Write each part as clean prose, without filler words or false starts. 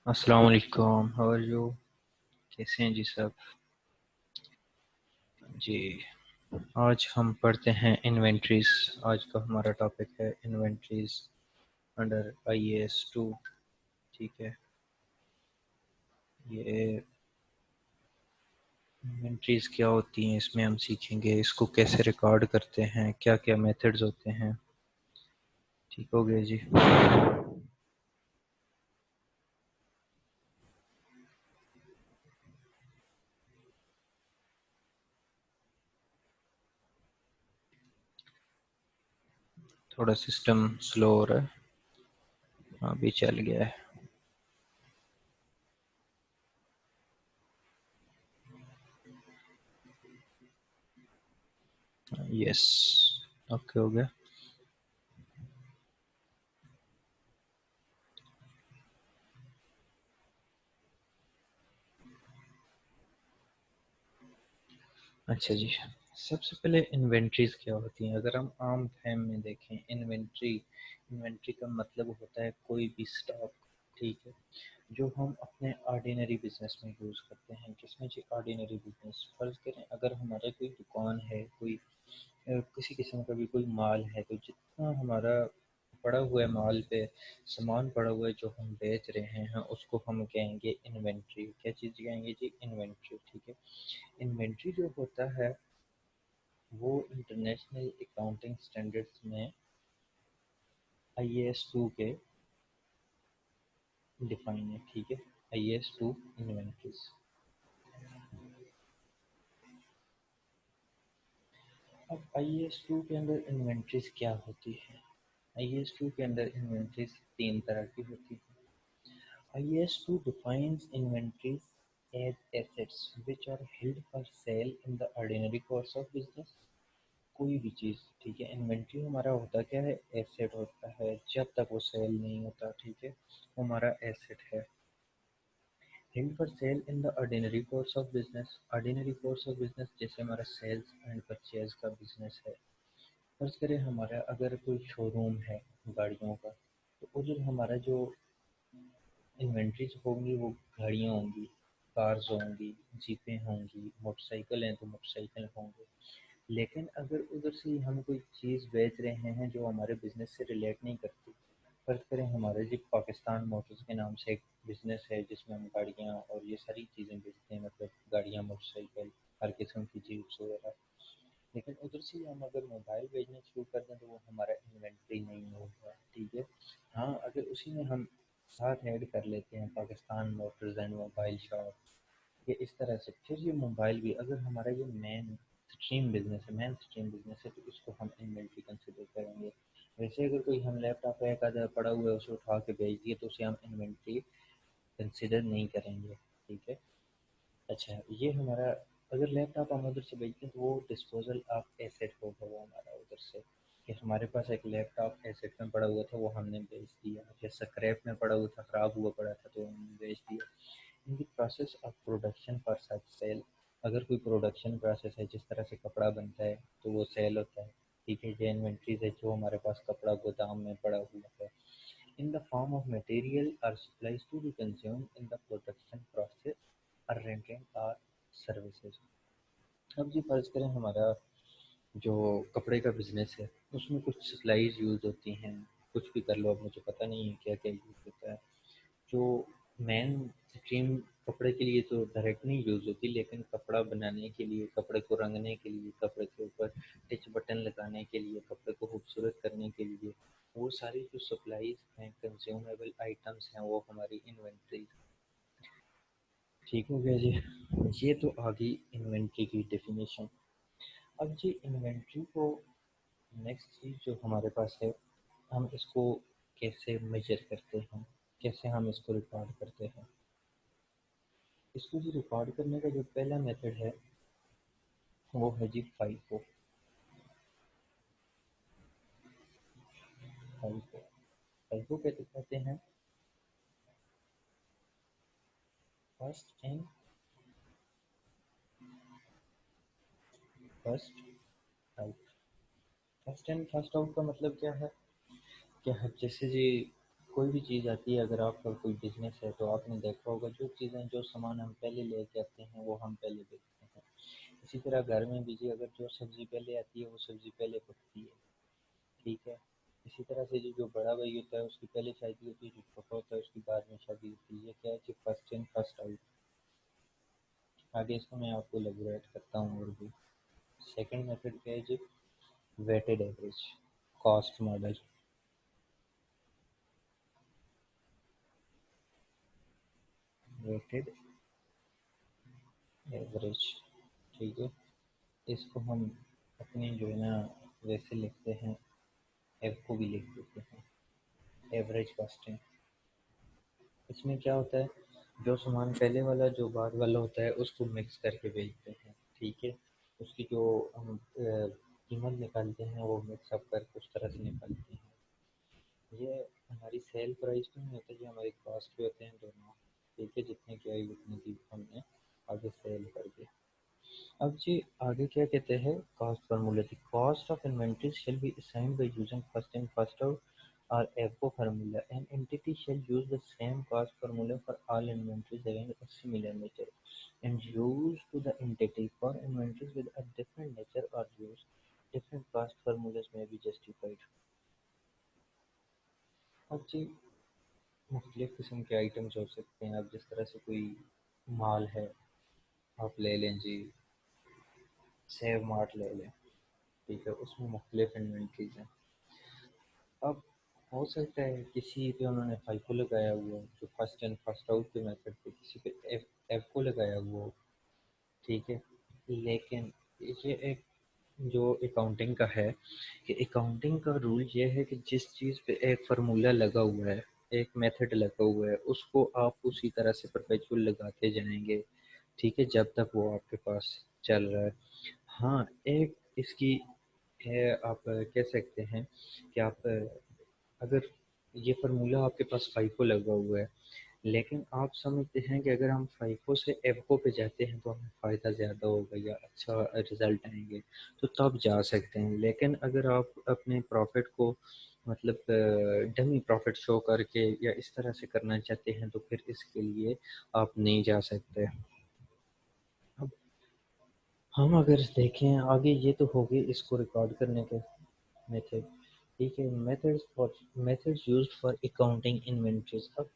अस्सलाम वालेकुम, how are you? कैसे हैं जी सब? जी, आज हम पढ़ते हैं इन्वेंटरीज। आज का हमारा टॉपिक है इन्वेंटरीज अंडर IAS 2। ठीक है, ये इन्वेंटरीज क्या होती हैं इसमें हम सीखेंगे, इसको कैसे रिकॉर्ड करते हैं, क्या क्या मेथड्स होते हैं। ठीक हो गया जी। थोड़ा सिस्टम स्लो हो रहा है। हाँ, अभी चल गया है। यस, ओके हो गया। अच्छा जी, सबसे पहले इन्वेंट्रीज क्या होती हैं? अगर हम आम फहम में देखें, इन्वेंट्री इन्वेंट्री का मतलब होता है कोई भी स्टॉक। ठीक है, जो हम अपने ऑर्डिनरी बिजनेस में यूज़ करते हैं। किसमें जी? Ordinary business. फर्ज करें अगर हमारा कोई दुकान है, कोई किसी किस्म का भी कोई माल है, तो जितना हमारा पड़ा हुआ है माल पे, सामान पड़ा हुआ है जो हम बेच रहे हैं, उसको हम कहेंगे इन्वेंट्री। क्या चीज़ कहेंगे जी? इन्वेंट्री। ठीक है, इन्वेंट्री जो होता है वो इंटरनेशनल अकाउंटिंग स्टैंडर्ड्स में IAS 2 के डिफाइन है। ठीक है, IAS 2 इन्वेंट्रीज। अब IAS 2 के अंदर इन्वेंट्रीज क्या होती है? IAS 2 के अंदर इन्वेंट्रीज तीन तरह की होती है। IAS 2 defines inventories as assets which are held for sale in the ordinary course of business। कोई भी चीज़, ठीक है, इन्वेंट्री हमारा होता क्या है? एसेट होता है, जब तक वो सेल नहीं होता। ठीक है, वो हमारा एसेट है। Hind for sale in the ordinary course of business. Ordinary course of business जैसे हमारा सेल्स एंड परचेज का बिजनेस है। फर्ज करें हमारा अगर कोई शोरूम है गाड़ियों का, तो उधर हमारा जो इन्वेंट्रीज होंगी वो गाड़ियाँ होंगी, कार्स होंगी, जीपें होंगी, मोटरसाइकिल हैं तो मोटरसाइकिल होंगे। लेकिन अगर उधर से हम कोई चीज़ बेच रहे हैं जो हमारे बिजनेस से रिलेट नहीं करती। फर्ज करें हमारे जी पाकिस्तान मोटर्स के नाम से एक बिजनेस है जिसमें हम गाड़ियाँ और ये सारी चीज़ें बेचते हैं, मतलब गाड़ियाँ, मोटरसाइकिल, हर किस्म की जीप्स वगैरह। लेकिन उधर से ही हम अगर मोबाइल बेचना शुरू कर दें तो वो हमारा इन्वेंट्री नहीं होगा। ठीक है, हाँ, अगर उसी में हम साथ ऐड कर लेते हैं Pakistan Motors and mobile shop, ये इस तरह से, फिर ये मोबाइल भी अगर हमारा ये मेन स्ट्रीम बिजनेस है तो इसको हम इन्वेंट्री कंसिडर करेंगे। वैसे अगर कोई हम लैपटॉप एक आधा पड़ा हुआ है उसे उठा के बेच दिए तो उसे हम इन्वेंट्री कंसिडर नहीं करेंगे। ठीक है, अच्छा, ये हमारा अगर लैपटॉप हम उधर से बेचते हैं तो वो डिस्पोजल ऑफ एसेट होगा वो हमारा उधर से, कि हमारे पास एक लैपटॉप एसेट में पड़ा हुआ था वो हमने बेच दिया, या स्क्रैप में पड़ा हुआ था, ख़राब हुआ पड़ा था तो हमने बेच दिया। In the process of production for such sale. अगर कोई प्रोडक्शन प्रोसेस है, जिस तरह से कपड़ा बनता है तो वो सेल होता है। ठीक है, ये इन्वेंट्रीज है जो हमारे पास कपड़ा गोदाम में पड़ा हुआ है, in the form of material और supplies to be consumed in the production process और रेंटिंग और सर्विसेज। अब जी फर्ज करें हमारा जो कपड़े का बिजनेस है उसमें कुछ सप्लाईज यूज होती हैं, कुछ भी कर लो, अब मुझे पता नहीं है क्या क्या यूज होता है। जो मेन स्ट्रीम कपड़े के लिए तो डायरेक्ट नहीं यूज़ होती, लेकिन कपड़ा बनाने के लिए, कपड़े को रंगने के लिए, कपड़े के ऊपर टिच बटन लगाने के लिए, कपड़े को खूबसूरत करने के लिए, वो सारी जो सप्लाईज हैं, कंज्यूमेबल आइटम्स हैं, वो हमारी इन्वेंट्री। ठीक हो गया जी, ये तो आ गई इन्वेंट्री की डेफिनेशन। अब जी इन्वेंट्री को नेक्स्ट चीज़ जो हमारे पास है, हम इसको कैसे मेजर करते हैं, कैसे हम इसको रिकॉर्ड करते हैं। इसको जो रिकॉर्ड करने का जो पहला मेथड है वो है जी फाइफो। फाइफो फाइफो कहते कहते हैं first in first out. First in first out का मतलब क्या है? क्या है जैसे जी कोई भी चीज़ आती है, अगर आपका कोई बिजनेस है तो आपने देखा होगा जो चीज़ें जो सामान हम पहले लेके आते हैं वो हम पहले बेचते हैं। इसी तरह घर में भी जी अगर जो सब्ज़ी पहले आती है वो सब्ज़ी पहले पकती है, ठीक है। इसी तरह से जी जो बड़ा भाई होता है उसकी पहले शादी होती है, जो छोटा होता है उसकी बाद में शादी होती है। ये क्या है कि फर्स्ट इन फर्स्ट आउट। आगे इसको मैं आपको एलेबोरेट करता हूँ और भी। सेकंड मेथड क्या है जी? Weighted average cost model. Weighted average, ठीक है। इसको हम अपने जो है ना वैसे लिखते हैं, एफ को भी लिख देते हैं, एवरेज कॉस्टिंग। इसमें क्या होता है, जो सामान पहले वाला जो बाद वाला होता है उसको मिक्स करके बेचते हैं, ठीक है। उसकी जो हम कीमत निकालते हैं वो मिक्सअप करके उस तरह से निकालते हैं। ये हमारी सेल प्राइस तो नहीं होता, ये हमारी कॉस्ट पे होते हैं दोनों, ठीक है। जितने की आई उतने की हमने आगे सेल कर दी। अब जी आगे क्या कहते हैं, cost formula. The cost of inventory shall be assigned by using first in first out or FO formula. An entity shall use the same cost formula for all inventories having a similar nature and use to the entity for inventories with a different nature or use different cost formulas may be justified. अब जी मुख्तलिफ किस्म के items हो सकते हैं। अब जिस तरह से कोई माल है, आप ले लें जी, सेव मार्ट ले लें, ठीक है। उसमें मुख्तलिफ इन्वेंट्रीज हैं। अब हो सकता है किसी पे उन्होंने फाइफो लगाया हुआ हो, जो फर्स्ट इन फर्स्ट आउट के मेथड पे, किसी पे एफ को लगाया हुआ हो, ठीक है। लेकिन ये एक जो अकाउंटिंग का है, कि अकाउंटिंग का रूल ये है कि जिस चीज़ पे एक फार्मूला लगा हुआ है, एक मेथड लगा हुआ है, उसको आप उसी तरह से परपेचुअल लगाते जाएंगे, ठीक है, जब तक वो आपके पास चल रहा है। हाँ, एक इसकी है, आप कह सकते हैं कि आप अगर ये फार्मूला आपके पास फाइफो लगा हुआ है, लेकिन आप समझते हैं कि अगर हम फाइफो से एफओ पे जाते हैं तो हमें फ़ायदा ज़्यादा होगा या अच्छा रिजल्ट आएंगे, तो तब जा सकते हैं। लेकिन अगर आप अपने प्रॉफिट को मतलब डमी प्रॉफिट शो करके या इस तरह से करना चाहते हैं तो फिर इसके लिए आप नहीं जा सकते। अब हम अगर देखें आगे, ये तो हो गए इसको रिकॉर्ड करने के मेथड, ठीक है। Methods used for accounting inventories. अब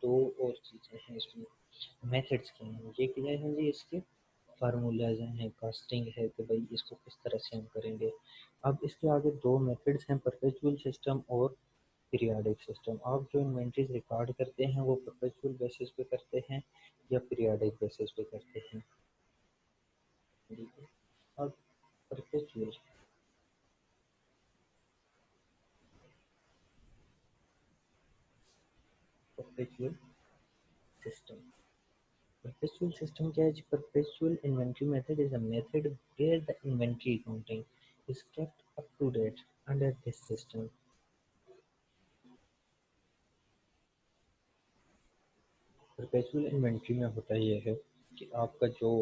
दो और चीज़ें हैं इसमें। मेथड्स क्या हैं, ये क्या है जी, इसके फार्मूलाज हैं, कास्टिंग है कि भाई इसको किस तरह से हम करेंगे। अब इसके आगे दो मेथड्स हैं, परपेचुअल सिस्टम और पीरियाडिक सिस्टम। आप जो इन्वेंटरीज रिकॉर्ड करते हैं वो परपेचुअल बेसिस पे करते हैं या पीरियाडिक बेसिस पे करते हैं, ठीक है। अब perpetual perpetual system Perpetual system क्या है जी? Perpetual inventory method is a method where the inventory accounting is kept up to date under this system. Perpetual inventory में होता यह है कि आपका जो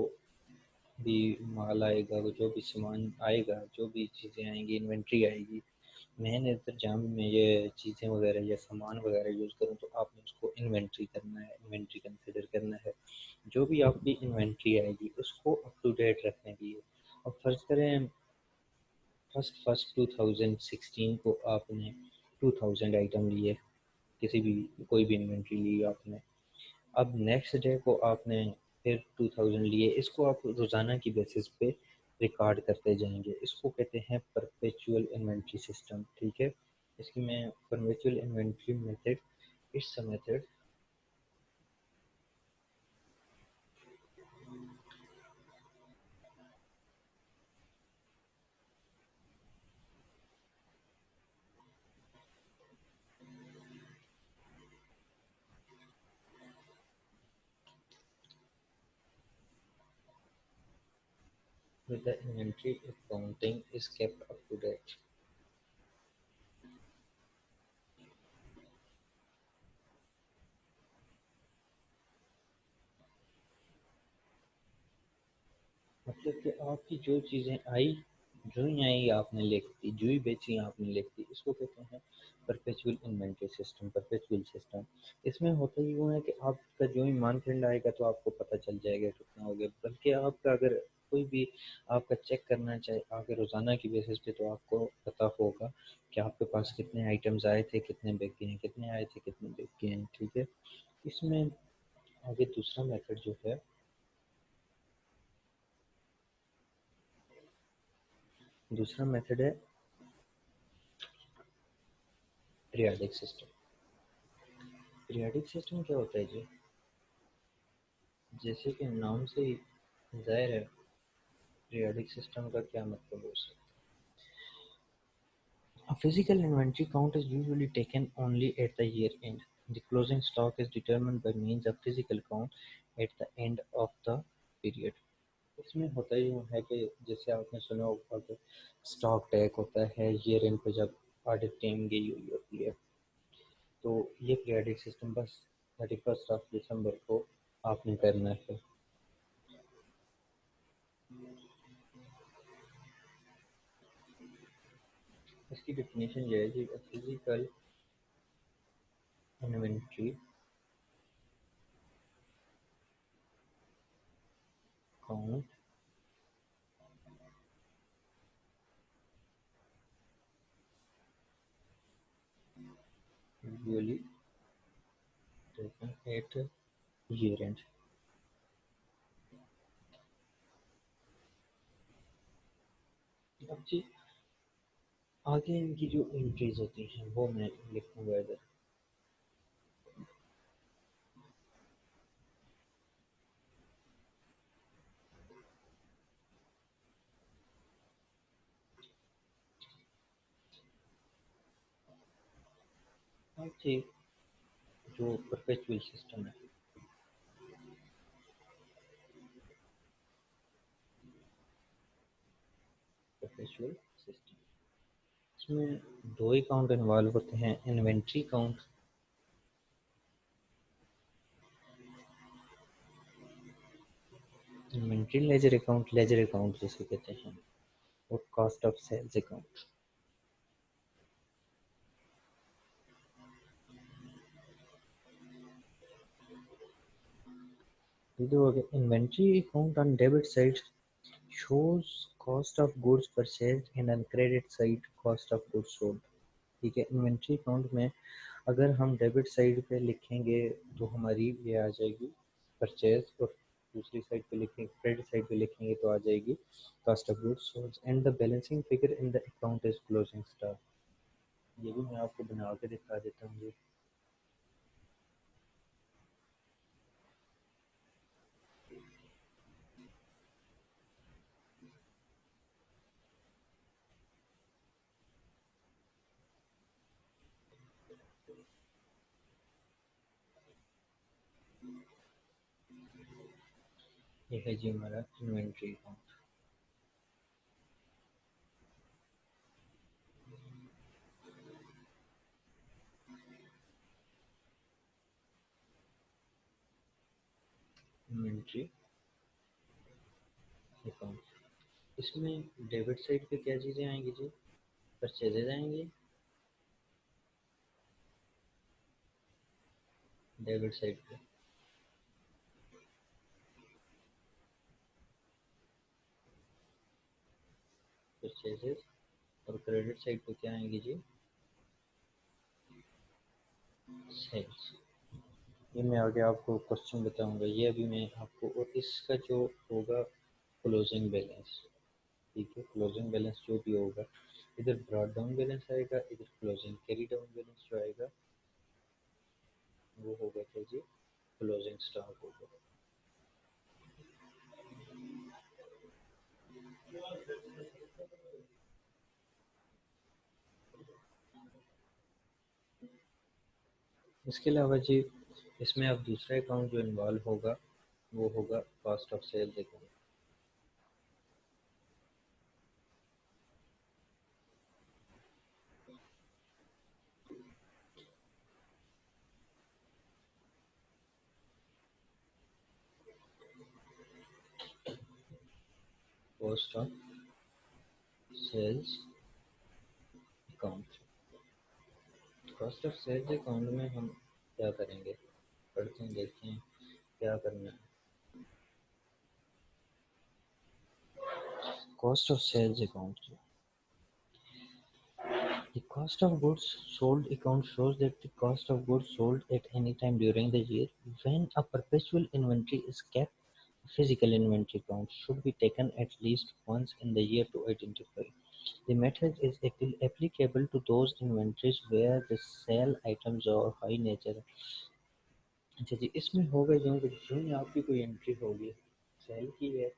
भी माल आएगा, वो जो भी सामान आएगा, जो भी चीज़ें आएंगी, इन्वेंट्री आएगी, मैंने अगर जहाँ भी मैं ये चीज़ें वगैरह या सामान वगैरह यूज़ करूँ तो आपने उसको इन्वेंट्री करना है, इन्वेंट्री कंसिडर करना है। जो भी आपकी इन्वेंट्री आएगी उसको अप टू डेट रखने के लिए। अब फर्ज करें फर्स्ट फर्स्ट 2016 को आपने 2000 आइटम लिए, किसी भी कोई भी इन्वेंट्री ली आपने। अब नेक्स्ट डे को आपने फिर 2000 लिए, इसको आप रोज़ाना की बेसिस पे रिकॉर्ड करते जाएंगे। इसको कहते हैं परपेचुअल इन्वेंट्री सिस्टम, ठीक है। इसकी मैं perpetual inventory method, it's a method with the inventory accounting is kept up to date। मतलब कि आपकी जो चीज़ें आई जो ही आई आपने लिख दी, जो ही बेची आपने लिख दी, इसको कहते हैं perpetual inventory system, perpetual system. इसमें होता ही वो है कि आपका जो ही मंथ एंड आएगा तो आपको पता चल जाएगा कितना हो गया, बल्कि आपका अगर कोई भी आपका चेक करना चाहे आगे रोज़ाना की बेसिस पे तो आपको पता होगा कि आपके पास कितने आइटम्स आए थे, कितने बिक गए हैं, कितने आए थे, कितने बिक गए हैं, ठीक है। इसमें आगे दूसरा मेथड जो है, दूसरा मेथड है पीरियाडिक सिस्टम। पीरियाडिक सिस्टम क्या होता है जी? जैसे कि नाम से ही ज़ाहिर है पीरियाडिक सिस्टम का क्या मतलब हो सकता है। A physical inventory count is usually taken only at the year end. The closing stock is determined by means of physical count at the end of the period. इसमें होता ही है कि जैसे आपने सुना होगा कि स्टॉक टेक होता है ईयर एंड पे जब ऑडिट टीम गई हुई होती है, तो ये पीरियाडिक सिस्टम बस 31 दिसंबर को आपने करना है। इसकी डेफिनेशन ये है कि physical inventory count usually taken at year end। अब जी आगे इनकी जो एंट्रीज होती हैं वो मैं लिखूंगा इधर। अब जी जो परपेचुअल सिस्टम है, परपेचुअल सिस्टम, इसमें दो ही काउंट इन्वॉल्व होते हैं, inventory count, inventory ledger account जिसे कहते हैं, और कॉस्ट ऑफ सेल्स अकाउंट। इधर हो गया inventory account on debit side shows cost of goods purchased and on credit side cost of goods sold। ठीक है, इन्वेंट्री अकाउंट में अगर हम डेबिट साइड पे लिखेंगे तो हमारी ये आ जाएगी परचेज, और दूसरी साइड पे लिखेंगे, क्रेडिट साइड पे लिखेंगे तो आ जाएगी cost of goods sold, and the balancing figure in the account is closing stock. ये भी मैं आपको बना के दिखा देता हूँ। ये है जी हमारा इन्वेंट्री अकाउंट। इन्वेंट्री अकाउंट, इसमें डेबिट साइड पे क्या चीज़ें आएंगी जी? परचेजेज आएंगी डेबिट साइड पे, परचेजेज, और क्रेडिट साइड पे क्या आएंगी जी? सेल्स। ये मैं आगे आपको क्वेश्चन बताऊंगा, ये अभी मैं आपको, और इसका जो होगा क्लोजिंग बैलेंस, ठीक है, क्लोजिंग बैलेंस जो भी होगा, इधर ब्रॉड डाउन बैलेंस आएगा, इधर क्लोजिंग कैरी डाउन बैलेंस जो आएगा वो होगा क्या जी? क्लोजिंग स्टॉक होगा। इसके अलावा जी इसमें अब दूसरा अकाउंट जो इन्वॉल्व होगा वो होगा cost of sales account. Cost of sales account. Cost of sales account में हम क्या करेंगे, पढ़ते हैं, देखते हैं क्या करना है। Cost of sales account, the cost of goods sold account shows that the cost of goods sold at any time during the year. When a perpetual inventory is kept, a physical inventory count should be taken at least once in the year to identify. The method is applicable to those inventories where the sale items are high nature. अच्छा जी, इसमें होगा जो कि जो ही आपकी कोई entry होगी cell की है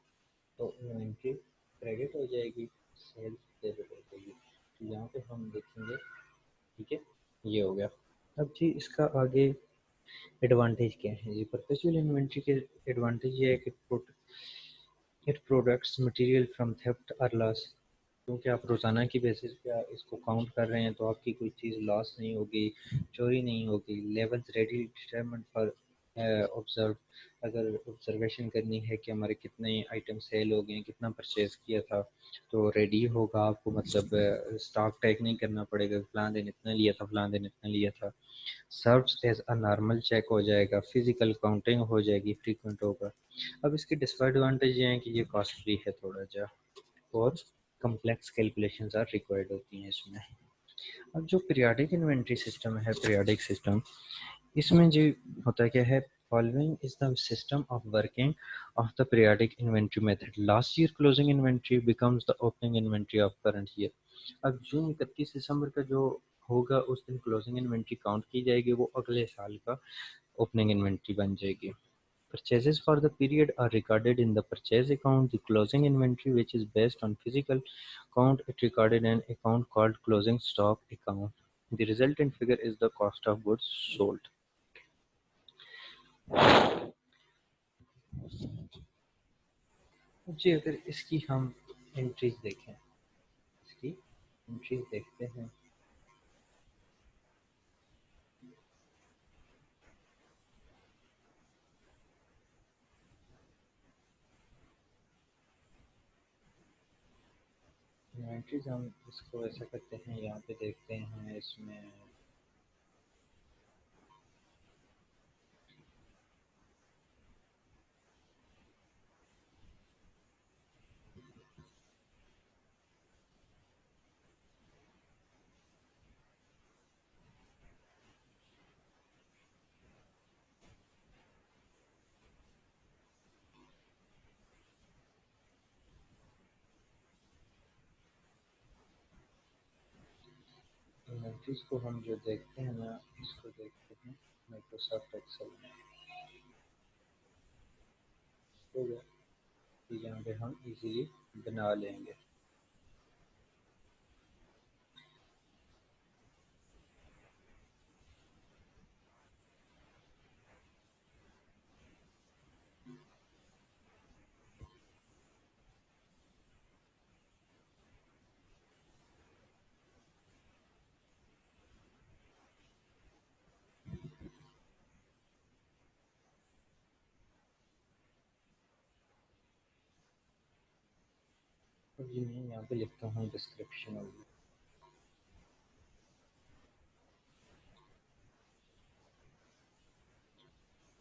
तो इन्वेंट्री क्रेडिट हो जाएगी, सेल डेबिट हो जाएगी। तो यहाँ पे हम देखेंगे, ठीक है, ये हो गया। अब जी इसका आगे एडवांटेज क्या है जी, परपेचुअल इन्वेंट्री के एडवांटेज ये है कि it products material from theft और लॉस। क्योंकि आप रोज़ाना की बेसिस पे इसको काउंट कर रहे हैं तो आपकी कोई चीज़ लॉस नहीं होगी, चोरी नहीं होगी। Levels ready determined for observe, अगर ऑब्जर्वेशन करनी है कि हमारे कितने आइटम सेल हो गए, कितना परचेज किया था, तो रेडी होगा आपको, मतलब स्टॉक टैग नहीं करना पड़ेगा, फलां दिन इतना लिया था, फलां दिन इतना लिया था। Serves as a normal check हो जाएगा, फिजिकल काउंटिंग हो जाएगी, फ्रीक्वेंट होगा। अब इसके डिसएडवांटेज ये हैं कि ये कॉस्टली है थोड़ा जा, और कम्प्लेक्स कैलकुलेशंस आर रिक्वायर्ड होती हैं इसमें। अब जो पीरियाडिक इन्वेंट्री सिस्टम है, पीरियाडिक सिस्टम, इसमें जो होता क्या है, following is the system of working of the periodic inventory method. Last year closing inventory becomes the opening inventory of current year. अब जून 31 दिसंबर का जो होगा उस दिन क्लोजिंग इन्वेंट्री काउंट की जाएगी, वो अगले साल का ओपनिंग इन्वेंट्री बन जाएगी। Purchases for the period are recorded in the purchase account. The closing inventory, which is based on physical count, it recorded in an account called closing stock account. The resultant figure is the cost of goods sold. जी अगर इसकी हम entries देखें, इसकी entries देखते हैं, entries हम इसको ऐसा करते हैं, यहाँ पे देखते हैं इसमें एंट्रीज को हम जो देखते हैं ना, इसको देखते हैं माइक्रोसॉफ्ट एक्सेल में, हो गया, तो यहाँ पे हम इजीली बना लेंगे। अब जी मैं यहाँ पे लिखता हूँ डिस्क्रिप्शन होगी,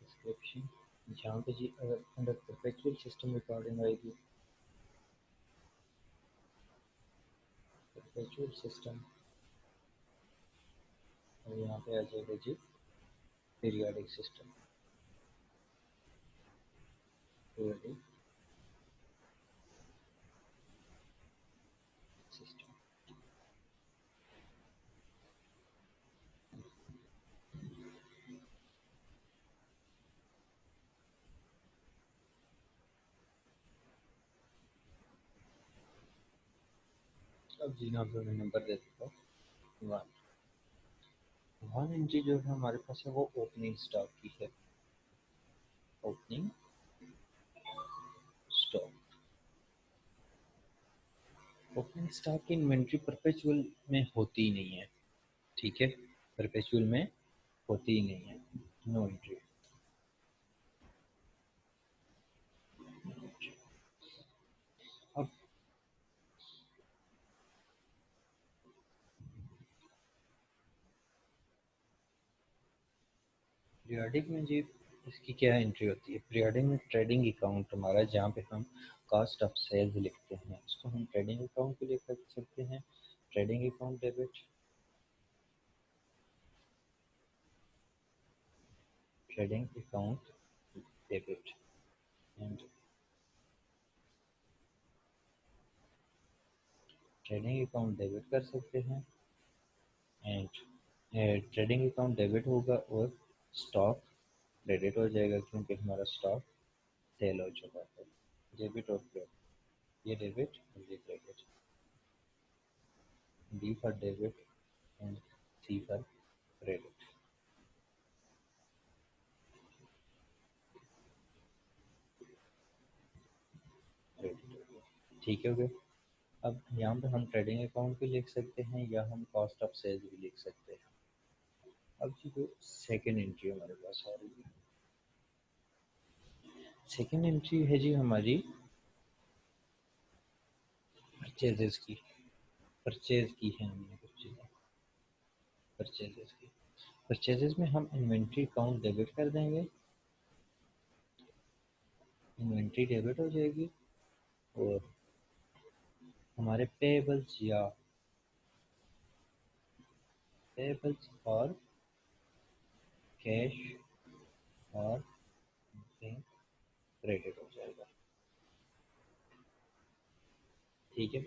डिस्क्रिप्शन, जहाँ पे जी अगर अंडर परपेचुअल सिस्टम रिकॉर्डिंग आएगी, परपेचुअल सिस्टम, और यहाँ पे आ जाएगा जी पीरियाडिक सिस्टम, पीरियाडिक सिस्टम। अब जी यहाँ पे मैं नंबर दे देता हूँ, वन। वन एंट्री जो है हमारे पास है वो ओपनिंग स्टॉक की है, ओपनिंग स्टॉक। ओपनिंग स्टॉक की इन्वेंट्री परपेचुअल में होती ही नहीं है, ठीक है, परपेचुअल में होती ही नहीं है, नो एंट्री। अब पीरियोडिक में जी इसकी क्या एंट्री होती है? पीरियोडिक में ट्रेडिंग अकाउंट हमारा, जहाँ पे हम कॉस्ट ऑफ सेल्स लिखते हैं, इसको हम ट्रेडिंग अकाउंट पे लिख सकते हैं। Trading account debit, trading account debit and trading account debit कर सकते हैं। एंड ट्रेडिंग अकाउंट डेबिट होगा और स्टॉक क्रेडिट हो जाएगा, क्योंकि हमारा स्टॉक सेल हो चुका है। डेबिट और क्रेडिट, ये डेबिट और ये credit. D for debit and C for credit. Credit ठीक है, हो गया। अब यहाँ पे हम ट्रेडिंग अकाउंट भी लिख सकते हैं या हम कॉस्ट ऑफ सेल्स भी लिख सकते हैं। अब जी जो सेकेंड एंट्री हमारे पास आ रही है, सेकेंड एंट्री है जी हमारी परचेजेस की। परचेज की है हमने कुछ चीज़ें, परचेजेस की। परचेजेस में हम इन्वेंट्री अकाउंट डेबिट कर देंगे, इन्वेंट्री डेबिट हो जाएगी। और हमारे पेबल्स या पेबल्स और कैश और बैंक क्रेडिट हो जाएगा। ठीक है,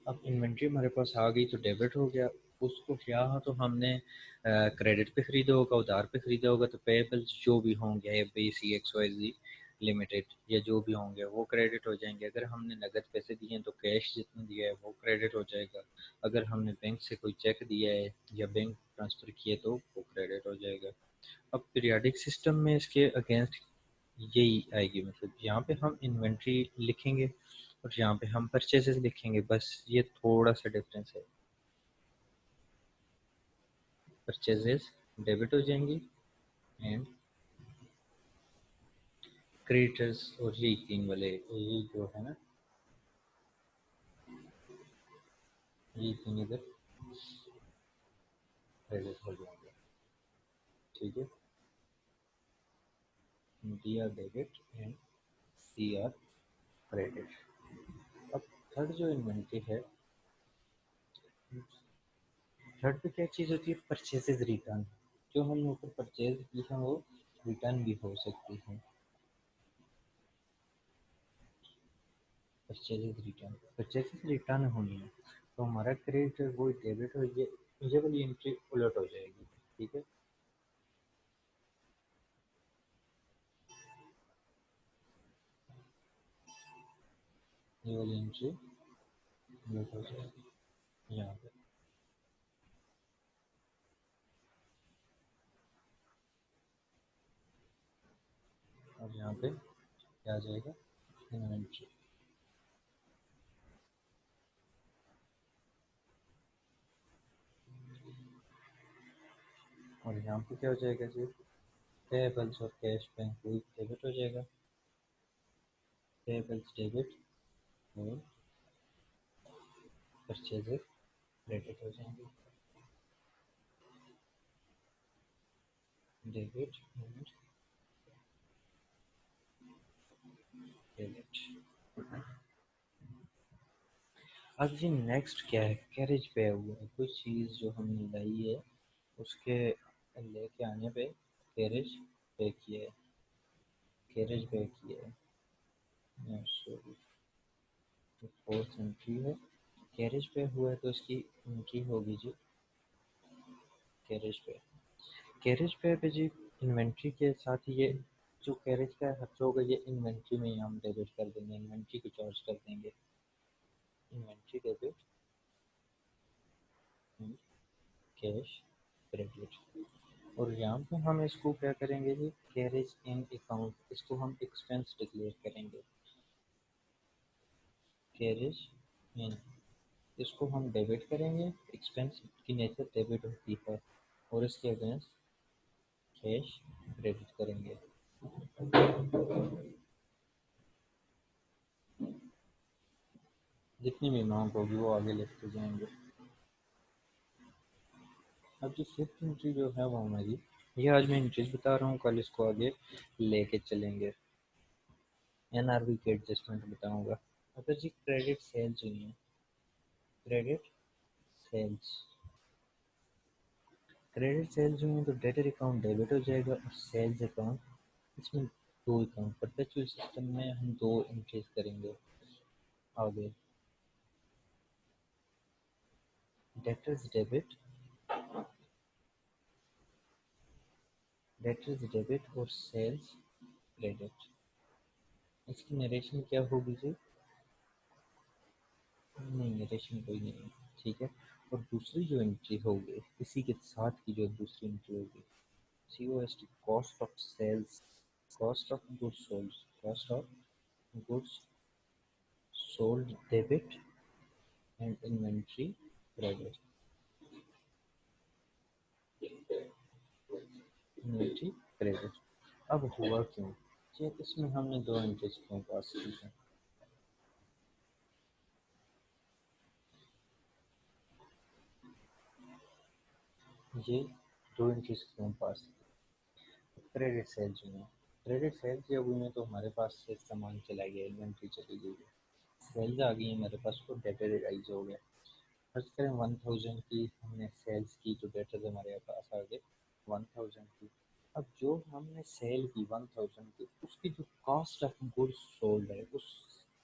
अब इन्वेंट्री हमारे पास आ गई तो डेबिट हो गया। उसको क्या हो तो हमने क्रेडिट पे ख़रीदा होगा, उधार पे ख़रीदा होगा, तो पेबल्स जो भी होंगे बी सी एक्स वाई जी लिमिटेड या जो भी होंगे वो क्रेडिट हो जाएंगे। अगर हमने नगद पैसे दिए हैं तो कैश जितना दिया है वो क्रेडिट हो जाएगा। अगर हमने बैंक से कोई चेक दिया है या बैंक ट्रांसफ़र किए तो वो क्रेडिट हो जाएगा। अब पीरियाडिक सिस्टम में इसके अगेंस्ट यही आएगी, मतलब यहाँ पे हम इन्वेंट्री लिखेंगे और यहाँ पे हम परचेजेस लिखेंगे, बस ये थोड़ा सा डिफरेंस है। परचेजेस डेबिट हो जाएंगी एंड क्रेडिटर्स, और यही तीन वाले, यही जो है ना, यही तीन इधर क्रेडिट हो जाएंगे। ठीक है, D R debit and C R credit. अब थर्ड जो इन्वेंट्री है, थर्ड पे क्या चीज़ होती है? Purchases return. जो हमने ऊपर परचेज की है वो रिटर्न भी हो सकती है। परचेजेस रिटर्न, परचेजेस रिटर्न होनी है तो हमारा क्रेडिट वो डेबिट हो, ये वाली एंट्री उलट हो जाएगी। ठीक है, ये वाली एंट्री उलट हो जाएगी यहाँ पे। और यहाँ पे क्या आ जाएगा? इन्वेंट्री। और यहाँ पे क्या हो जाएगा जी? पेबल्स और कैश बैंक कोई डेबिट हो जाएगा। पेबल्स डेबिट और परचेजेस क्रेडिट हो जाएंगे। Debit and credit. अब जी नेक्स्ट क्या है? कैरेज पे हुआ है, कोई चीज़ जो हमने लाई है उसके लेके आने पे कैरेज पे किया है, कैरेज पे किया है। सॉरी, फोर्थ एंट्री है, कैरेज पे हुआ है तो इसकी एंट्री होगी जी कैरेज पे। कैरेज पे जी इन्वेंट्री के साथ ही ये जो कैरेज का खर्चा होगा ये इन्वेंट्री में ही हम डेबिट कर देंगे, इन्वेंट्री को चार्ज कर देंगे। Inventory debit and cash credit. और यहाँ पे हम इसको क्या करेंगे जी? कैरेज इन अकाउंट, इसको हम एक्सपेंस डिक्लेयर करेंगे। कैरेज इन, इसको हम डेबिट करेंगे, एक्सपेंस की नेचर डेबिट होती है, और इसके अगेंस्ट कैश क्रेडिट करेंगे। जितनी भी अमाउंट होगी वो आगे लिखते जाएंगे। अब जो फिफ्थ एंट्री जो है वो हमारी ये आज मैं इंट्रीज बता रहा हूँ, कल इसको आगे लेके चलेंगे। एनआरवी के एडजस्टमेंट बताऊंगा। अगर जी क्रेडिट सेल्स हुई है, क्रेडिट सेल्स क्रेडिट सेल्स हुई है तो डेटर अकाउंट डेबिट हो जाएगा और सेल्स अकाउंट, इसमें दो अकाउंट परपेचुअल सिस्टम में हम दो एंट्रीज करेंगे आगे। डेटर्स डेबिट, डेटर्स डेबिट और सेल्स क्रेडिट। इसकी नरेशन क्या होगी जी? नहीं, नरेशन कोई नहीं है, ठीक है। और दूसरी जो एंट्री होगी इसी के साथ की जो दूसरी एंट्री होगी, COST, cost of sales, cost of goods sold, cost of goods sold debit and inventory credit, inventory credit. अब हुआ क्यों कि इसमें हमने दो एंट्रीज क्यों पास की हैं? ये दो एंट्रीज क्यों पास की? क्रेडिट सेल्स हुई हैं, क्रेडिट सेल्स जब हुई हैं तो हमारे पास से सामान चला गया, इन्वेंट्री चली गई है, सेल्स आ गई है हमारे पास, तो डेटर राइज हो गया। फर्स्ट करें 1000 की हमने सेल्स की, जो डेटर हमारे पास आ गए 1000 की। अब जो हमने सेल की 1000 की, उसकी जो कॉस्ट ऑफ गुड्स सोल्ड है, उस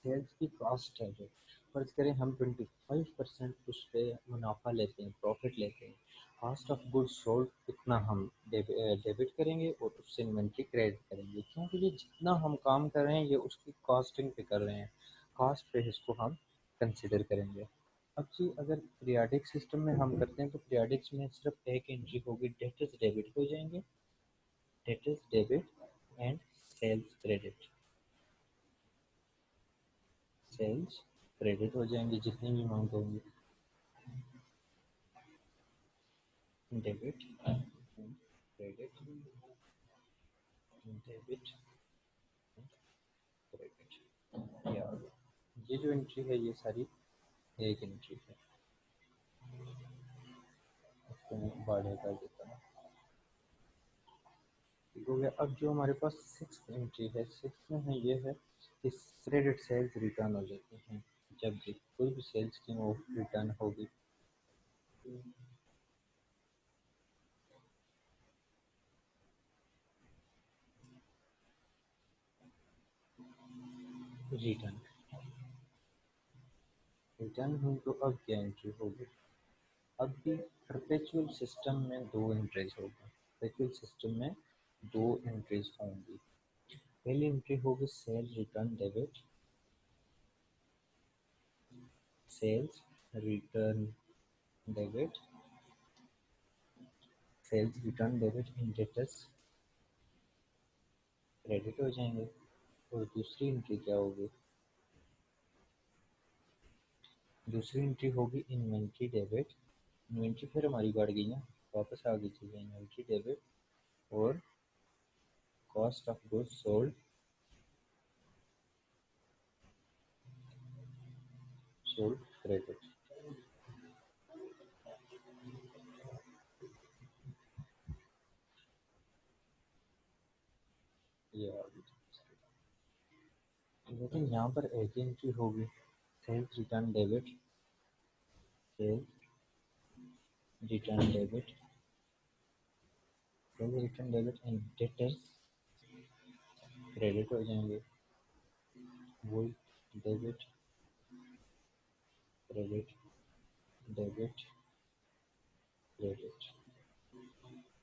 सेल्स की कॉस्ट है जो, फर्ज करें हम 25% उस पर मुनाफा लेते हैं, प्रॉफिट लेते हैं, कॉस्ट ऑफ गुड्स सोल्ड उतना हम डेबिट करेंगे और उससे इन्वेंट्री क्रेडिट करेंगे, क्योंकि ये जितना हम काम कर रहे हैं ये उसकी कॉस्टिंग पे कर रहे हैं, कॉस्ट पे इसको हम कंसिडर करेंगे। अब जी अगर पीरियाडिक सिस्टम में हम करते हैं तो पीरियाडिक्स में सिर्फ एक एंट्री होगी, डेटर्स डेबिट हो जाएंगे, debtors debit and sales credit, sales credit हो जाएंगे जितनी भी अमाउंट होंगी, डेबिट क्रेडिट, डेबिट क्रेडिट। या ये जो एंट्री है ये सारी एक एंट्री है, इसको मैं बाहर कर देता हूँ, ठीक हो गया। अब जो हमारे पास सिक्स एंट्री है, सिक्स में है ये है कि क्रेडिट सेल्स रिटर्न हो जाती हैं जब भी कोई भी सेल्स की वो रिटर्न होगी, रिटर्न, रिटर्न हुई तो अब क्या एंट्री होगी? अब भी परपेचुअल सिस्टम में दो एंट्रीज होगी, परपेचुअल सिस्टम में दो एंट्रीज होंगी। पहली एंट्री होगी sale return debit, sales return debit, sales return debit इन डेटर्स क्रेडिट हो जाएंगे। और दूसरी एंट्री क्या होगी? दूसरी एंट्री होगी इन्वेंट्री डेबिट, इन्वेंट्री फिर हमारी बढ़ गई ना, वापस आ गई चीज़ें, इन्वेंट्री डेबिट और cost of goods sold, sold credit. ये आ गई, लेकिन यहाँ पर एक एंट्री होगी sales return debit, sales return debit, sales return debit and debtors credit हो जाएंगे, वही डेबिट क्रेडिट, डेबिट क्रेडिट,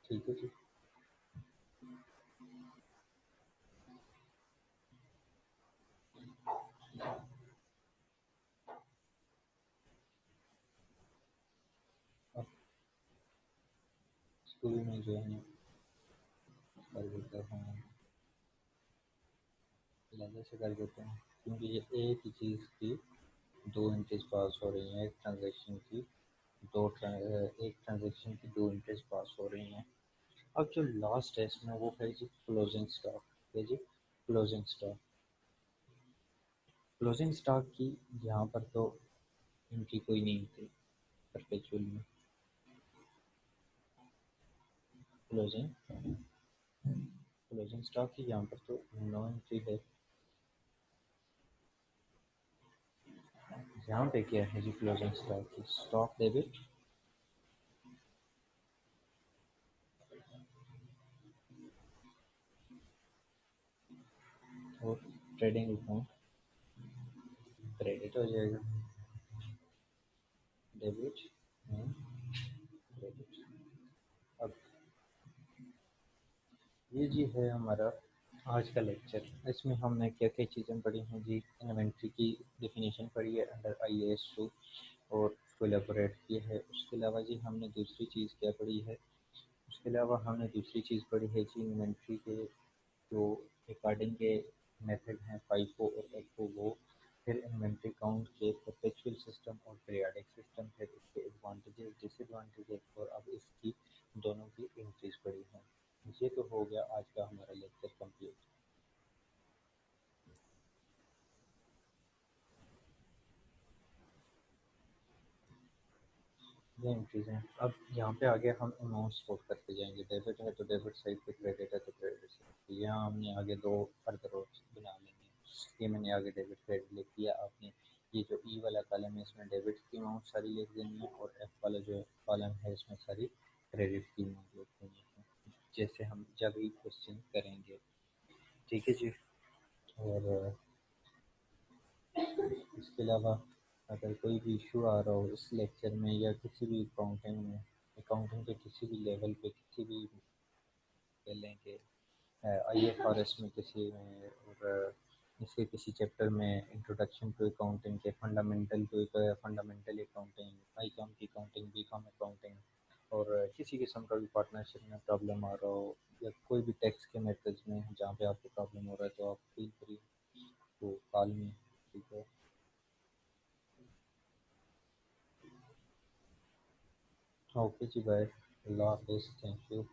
ठीक है जी। अब स्कूल में जो है कर देता हूँ, लहजे से कर देते हैं, क्योंकि ये एक ही चीज़ की दो एंट्रीज पास हो रही हैं, एक ट्रांजेक्शन की एक ट्रांजेक्शन की दो एंट्रीज पास हो रही हैं। अब जो लास्ट है इसमें वो है जी क्लोजिंग स्टॉक, है जी क्लोजिंग स्टॉक, क्लोजिंग स्टॉक की यहाँ पर तो एंट्री कोई नहीं थी परपेचुअल में, क्लोजिंग क्लोजिंग स्टॉक की यहाँ पर तो नो एंट्री है। यहाँ पे क्या है जी? क्लोजिंग स्टॉक की स्टॉक डेबिट और ट्रेडिंग अकाउंट क्रेडिट हो जाएगा। Debit credit. अब ये जी है हमारा आज का लेक्चर। इसमें हमने क्या क्या चीज़ें पढ़ी हैं जी? इन्वेंट्री की डेफिनेशन पढ़ी है अंडर IAS 2 और उसको एलेबोरेट किया है। उसके अलावा जी हमने दूसरी चीज़ क्या पढ़ी है? उसके अलावा हमने दूसरी चीज़ पढ़ी है जी इन्वेंट्री के जो अकॉर्डिंग के मेथड हैं फाइफो और एफओ वो, फिर इन्वेंट्री काउंट के परपेचुअल सिस्टम और पीरियाडिक सिस्टम, फिर इसके एडवांटेजेस डिसएडवांटेजेस और अब इसकी दोनों की एंट्रीज पड़ी हैं। ये तो हो गया आज का हमारा लेक्चर कंप्लीट। ये एंट्रीज हैं। अब यहाँ पे आगे हम अमाउंट स्टोर करते जाएंगे। डेबिट है तो डेबिट साइड पे, क्रेडिट है तो क्रेडिट साइड पे। यहाँ हमने आगे दो फर्दर रोज बना लेंगे। ये मैंने आगे डेबिट क्रेडिट लिख दिया। आपने ये जो ई वाला कॉलम है इसमें डेबिट की अमाउंट सारी लिख देनी है और एफ वाला जो कॉलम है इसमें सारी क्रेडिट की अमाउंट लिख देनी है, जैसे हम जब भी क्वेश्चन करेंगे। ठीक है जी। और इसके अलावा अगर कोई भी इशू आ रहा हो इस लेक्चर में या किसी भी अकाउंटिंग के किसी भी लेवल पे, किसी भी कह लें कि IFRS में किसी में, और इसके किसी चैप्टर में इंट्रोडक्शन टू अकाउंटिंग के फंडामेंटल अकाउंटिंग, आई कॉम की अकाउंटिंग, बी कॉम अकाउंटिंग, और किसी किस्म का भी पार्टनरशिप में प्रॉब्लम आ रहा हो या कोई भी टैक्स के मेथड्स में जहाँ पे आपको प्रॉब्लम हो रहा है तो आप feel free to call me. ठीक है। ओके जी, बाय। अल्लाह हाफिज़। Thank you.